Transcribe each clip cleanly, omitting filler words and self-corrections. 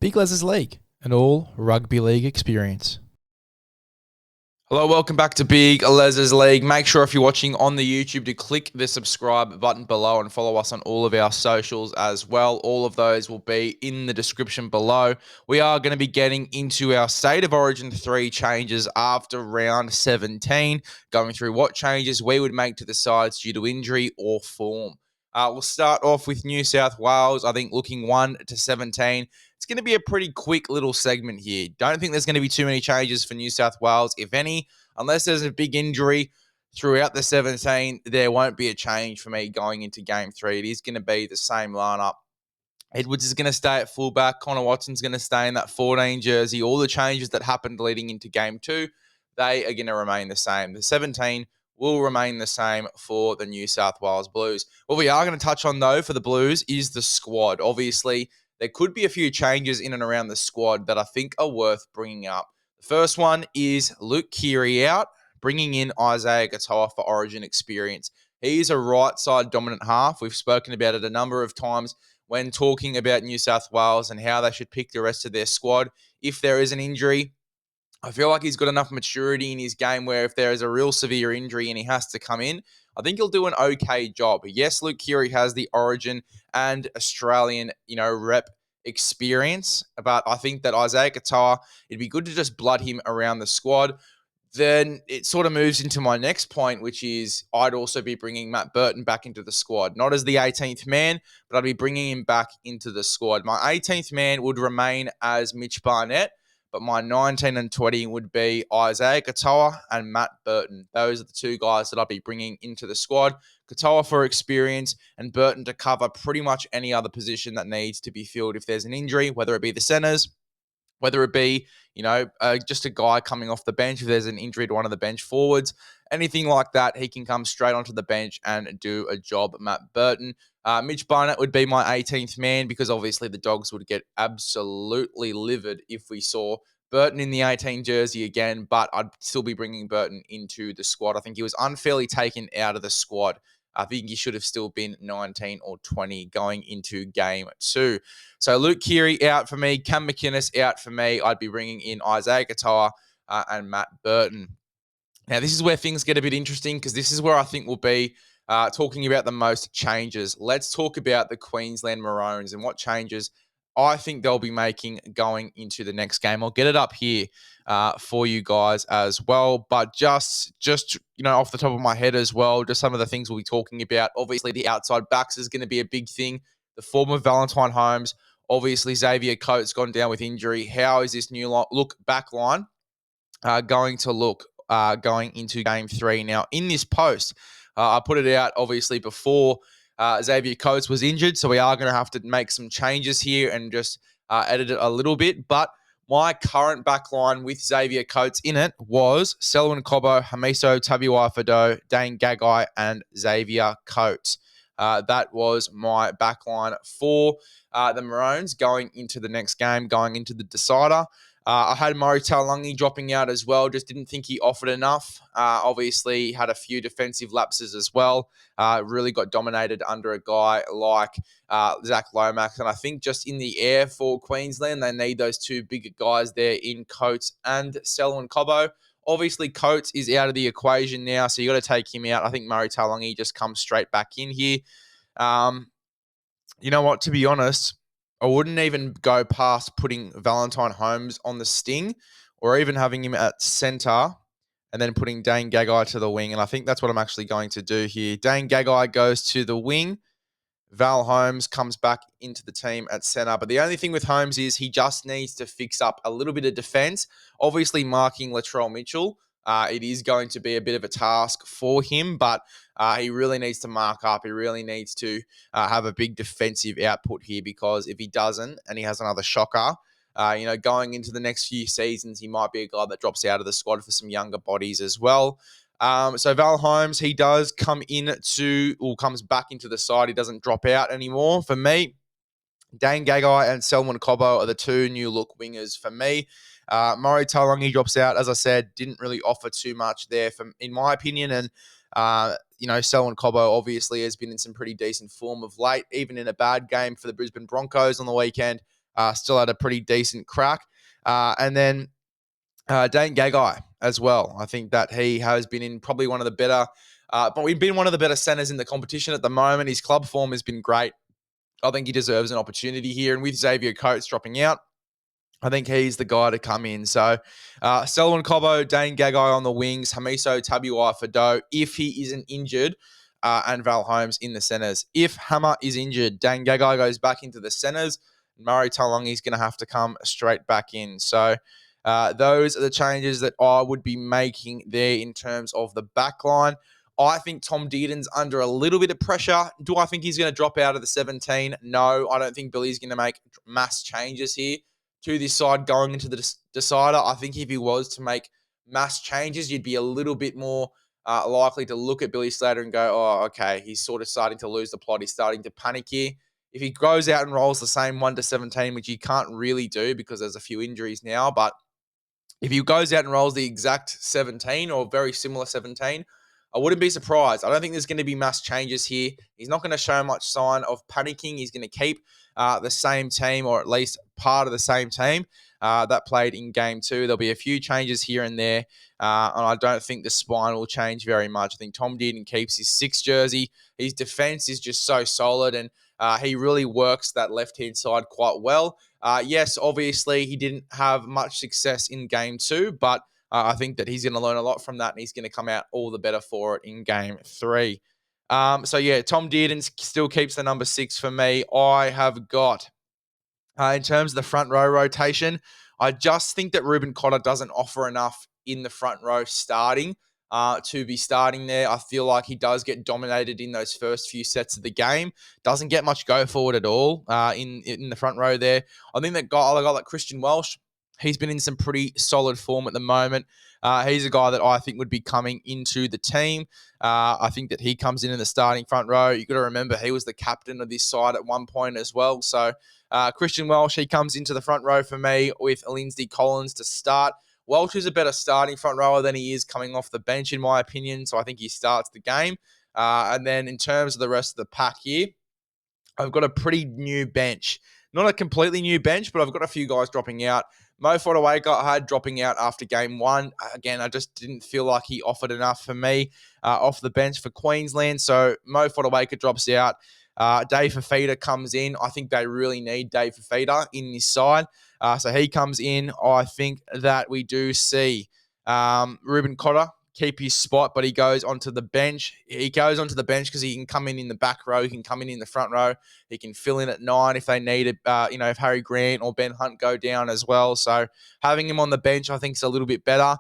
Big LEZ'S League, an all rugby league experience. Hello, welcome back to Big LEZ'S League. Make sure if you're watching on the YouTube to click the subscribe button below and follow us on all of our socials as well. All of those will be in the description below. We are going to be getting into our State of Origin 3 changes after round 17, going through what changes we would make to the sides due to injury or form. We'll start off with New South Wales, I think looking 1 to 17. It's going to be a pretty quick little segment here. Don't think there's going to be too many changes for New South Wales, if any. Unless there's a big injury throughout the 17, there won't be a change for me going into game 3. It is going to be the same lineup. Edwards is going to stay at fullback. Connor Watson's going to stay in that 14 jersey. All the changes that happened leading into game 2, they are going to remain the same. The 17 will remain the same for the New South Wales Blues. What we are going to touch on, though, for the Blues is the squad. Obviously, there could be a few changes in and around the squad that I think are worth bringing up. The first one is Luke Keary out, bringing in Isaiah Katoa for Origin experience. He's a right-side dominant half. We've spoken about it a number of times when talking about New South Wales and how they should pick the rest of their squad. If there is an injury, I feel like he's got enough maturity in his game where if there is a real severe injury and he has to come in, I think he'll do an okay job. Yes, Luke Keary has the Origin and Australian, rep experience, but I think that Isaiah Katoa, it'd be good to just blood him around the squad. Then it sort of moves into my next point, which is I'd also be bringing Matt Burton back into the squad. Not as the 18th man, but I'd be bringing him back into the squad. My 18th man would remain as Mitch Barnett, but my 19 and 20 would be Isaiah Katoa and Matt Burton. Those are the two guys that I'd be bringing into the squad. Katoa for experience and Burton to cover pretty much any other position that needs to be filled if there's an injury, whether it be the centers, whether it be, just a guy coming off the bench if there's an injury to one of the bench forwards, anything like that, he can come straight onto the bench and do a job. Matt Burton. Mitch Barnett would be my 18th man because obviously the Dogs would get absolutely livid if we saw Burton in the 18 jersey again, but I'd still be bringing Burton into the squad. I think he was unfairly taken out of the squad. I think he should have still been 19 or 20 going into game 2. So Luke Keary out for me, Cam McInnes out for me. I'd be bringing in Isaiah Katoa and Matt Burton. Now, this is where things get a bit interesting because this is where I think we'll be talking about the most changes. Let's talk about the Queensland Maroons and what changes I think they'll be making going into the next game. I'll get it up here for you guys as well. But just off the top of my head as well, just some of the things we'll be talking about. Obviously, the outside backs is going to be a big thing. The form of Valentine Holmes. Obviously, Xavier Coates gone down with injury. How is this new look backline going to look going into game 3? Now, in this post, I put it out obviously before Xavier Coates was injured, so we are going to have to make some changes here and just edit it a little bit. But my current backline with Xavier Coates in it was Selwyn Cobbo, Hamiso Tabuai-Fidow, Dane Gagai, and Xavier Coates. That was my backline for the Maroons going into the next game, going into the decider. I had Murray Taulagi dropping out as well. Just didn't think he offered enough. Obviously, had a few defensive lapses as well. Really got dominated under a guy like Zach Lomax. And I think just in the air for Queensland, they need those two bigger guys there in Coates and Selwyn Cobbo. Obviously, Coates is out of the equation now, so you got to take him out. I think Murray Taulagi just comes straight back in here. You know what? To be honest, I wouldn't even go past putting Valentine Holmes on the sting or even having him at centre and then putting Dane Gagai to the wing. And I think that's what I'm actually going to do here. Dane Gagai goes to the wing. Val Holmes comes back into the team at centre. But the only thing with Holmes is he just needs to fix up a little bit of defence. Obviously, marking Latrell Mitchell, it is going to be a bit of a task for him, but he really needs to mark up. He really needs to have a big defensive output here because if he doesn't and he has another shocker, going into the next few seasons, he might be a guy that drops out of the squad for some younger bodies as well. So Val Holmes, he does comes back into the side. He doesn't drop out anymore. For me, Dane Gagai and Selwyn Cobbo are the two new look wingers for me. Murray Taulagi drops out. As I said, didn't really offer too much there, in my opinion. And, Selwyn Cobbo obviously has been in some pretty decent form of late, even in a bad game for the Brisbane Broncos on the weekend. still had a pretty decent crack. And then Dane Gagai as well. I think that he has been in probably one of the better, but we've been one of the better centers in the competition at the moment. His club form has been great. I think he deserves an opportunity here. And with Xavier Coates dropping out, I think he's the guy to come in. So, Selwyn Cobbo, Dane Gagai on the wings, Hamiso Tabuai Fado, if he isn't injured, and Val Holmes in the centres. If Hammer is injured, Dane Gagai goes back into the centres. Murray Taulongi's going to have to come straight back in. So, those are the changes that I would be making there in terms of the back line. I think Tom Dearden's under a little bit of pressure. Do I think he's going to drop out of the 17? No, I don't think Billy's going to make mass changes here to this side going into the decider. I think if he was to make mass changes, you'd be a little bit more likely to look at Billy Slater and go, oh, okay, he's sort of starting to lose the plot. He's starting to panic here. If he goes out and rolls the same 1 to 17, which he can't really do because there's a few injuries now, but if he goes out and rolls the exact 17 or very similar 17, I wouldn't be surprised. I don't think there's going to be mass changes here. He's not going to show much sign of panicking. He's going to keep the same team, or at least part of the same team that played in game 2. There'll be a few changes here and there, and I don't think the spine will change very much. I think Tom Dearden keeps his 6 jersey. His defense is just so solid, and he really works that left-hand side quite well. Yes, obviously, he didn't have much success in game 2, but I think that he's going to learn a lot from that, and he's going to come out all the better for it in game 3. So, yeah, Tom Dearden still keeps the number 6 for me. I have got, in terms of the front row rotation, I just think that Ruben Cotter doesn't offer enough in the front row starting to be starting there. I feel like he does get dominated in those first few sets of the game. Doesn't get much go forward at all in the front row there. I think that guy like Christian Welsh, he's been in some pretty solid form at the moment. He's a guy that I think would be coming into the team. I think that he comes in the starting front row. You've got to remember he was the captain of this side at one point as well. So Christian Welsh, he comes into the front row for me with Lindsay Collins to start. Welsh is a better starting front rower than he is coming off the bench, in my opinion. So I think he starts the game. And then in terms of the rest of the pack here, I've got a pretty new bench. Not a completely new bench, but I've got a few guys dropping out. Mo Fotuaika I had dropping out after game 1. Again, I just didn't feel like he offered enough for me off the bench for Queensland. So Mo Fotuaika drops out. Dave Fafita comes in. I think they really need Dave Fafita in this side. So he comes in. I think that we do see Ruben Cotter keep his spot, but he goes onto the bench. He goes onto the bench because he can come in the back row. He can come in the front row. He can fill in at 9 if they need it. If Harry Grant or Ben Hunt go down as well. So having him on the bench, I think, is a little bit better.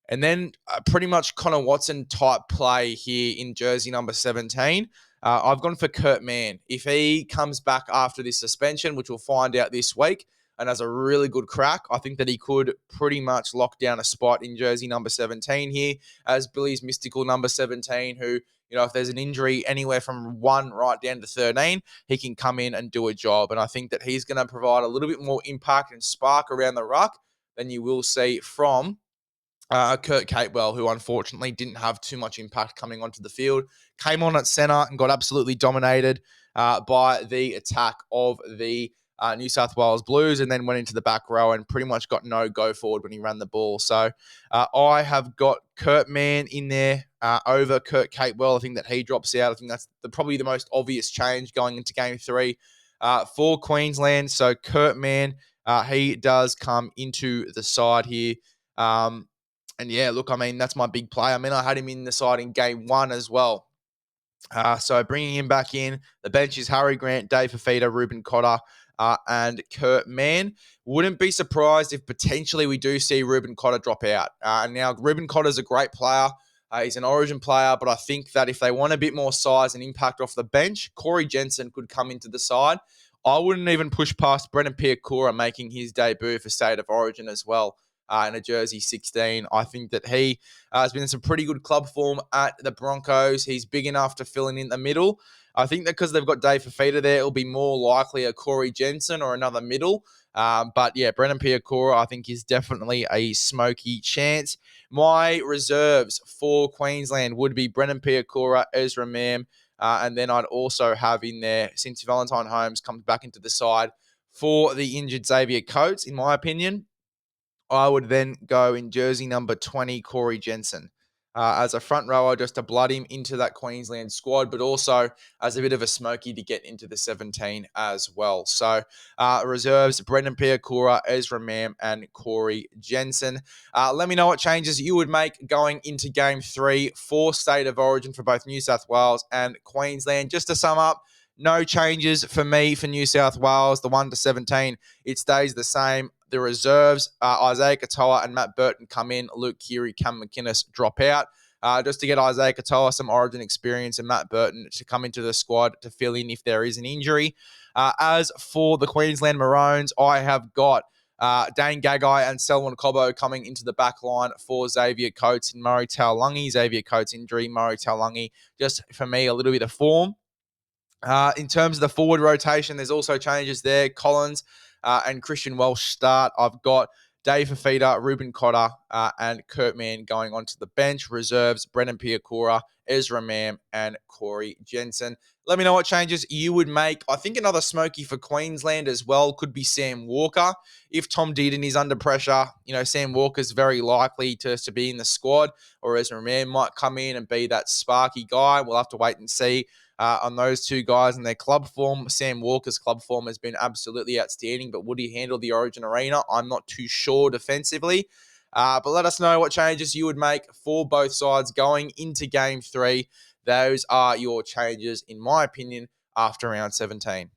And then pretty much Connor Watson type play here in jersey number 17. I've gone for Kurt Mann. If he comes back after this suspension, which we'll find out this week, and has a really good crack, I think that he could pretty much lock down a spot in jersey number 17 here as Billy's mystical number 17, who, if there's an injury anywhere from 1 right down to 13, he can come in and do a job. And I think that he's going to provide a little bit more impact and spark around the ruck than you will see from Kurt Capewell, who unfortunately didn't have too much impact coming onto the field. Came on at centre and got absolutely dominated by the attack of the New South Wales Blues, and then went into the back row and pretty much got no go forward when he ran the ball. So I have got Kurt Mann in there over Kurt Capewell. I think that he drops out. I think that's probably the most obvious change going into game 3 for Queensland. So Kurt Mann, he does come into the side here. And yeah, look, that's my big play. I had him in the side in game 1 as well. So bringing him back in, the bench is Harry Grant, Dave Fafita, Ruben Cotter, and Kurt Mann. Wouldn't be surprised if potentially we do see Ruben Cotter drop out. Now, Ruben Cotter's a great player. He's an Origin player, but I think that if they want a bit more size and impact off the bench, Corey Jensen could come into the side. I wouldn't even push past Brendan Piakura making his debut for State of Origin as well. In a jersey 16. I think that he has been in some pretty good club form at the Broncos. He's big enough to fill in the middle. I think that because they've got Dave Fafita there, it'll be more likely a Corey Jensen or another middle. But yeah, Brendan Piakura, I think, is definitely a smoky chance. My reserves for Queensland would be Brendan Piakura, Ezra Mam, and then I'd also have in there, since Valentine Holmes comes back into the side, For the injured Xavier Coates, in my opinion, I would then go in jersey number 20, Corey Jensen. As a front rower, just to blood him into that Queensland squad, but also as a bit of a smoky to get into the 17 as well. So reserves, Brendan Piakura, Ezra Mam, and Corey Jensen. Let me know what changes you would make going into Game 3 for State of Origin for both New South Wales and Queensland. Just to sum up, no changes for me for New South Wales. The 1 to 17, it stays the same. The reserves, Isaiah Katoa and Matt Burton come in. Luke Keary, Cam McInnes drop out. Just to get Isaiah Katoa some Origin experience and Matt Burton to come into the squad to fill in if there is an injury. As for the Queensland Maroons, I have got Dane Gagai and Selwyn Cobbo coming into the back line for Xavier Coates and Murray Taulagi. Xavier Coates injury, Murray Taulagi, just for me, a little bit of form. In terms of the forward rotation, there's also changes there. Collins and Christian Welsh start. I've got Dave Fafita, Ruben Cotter, and Kurt Mann going onto the bench. Reserves, Brendan Piakura, Ezra Mam, and Corey Jensen. Let me know what changes you would make. I think another smoky for Queensland as well could be Sam Walker. If Tom Dearden is under pressure, Sam Walker's very likely to be in the squad, or Ezra Mam might come in and be that sparky guy. We'll have to wait and see. On those two guys and their club form. Sam Walker's club form has been absolutely outstanding, but would he handle the Origin Arena? I'm not too sure defensively. But let us know what changes you would make for both sides going into Game 3. Those are your changes, in my opinion, after round 17.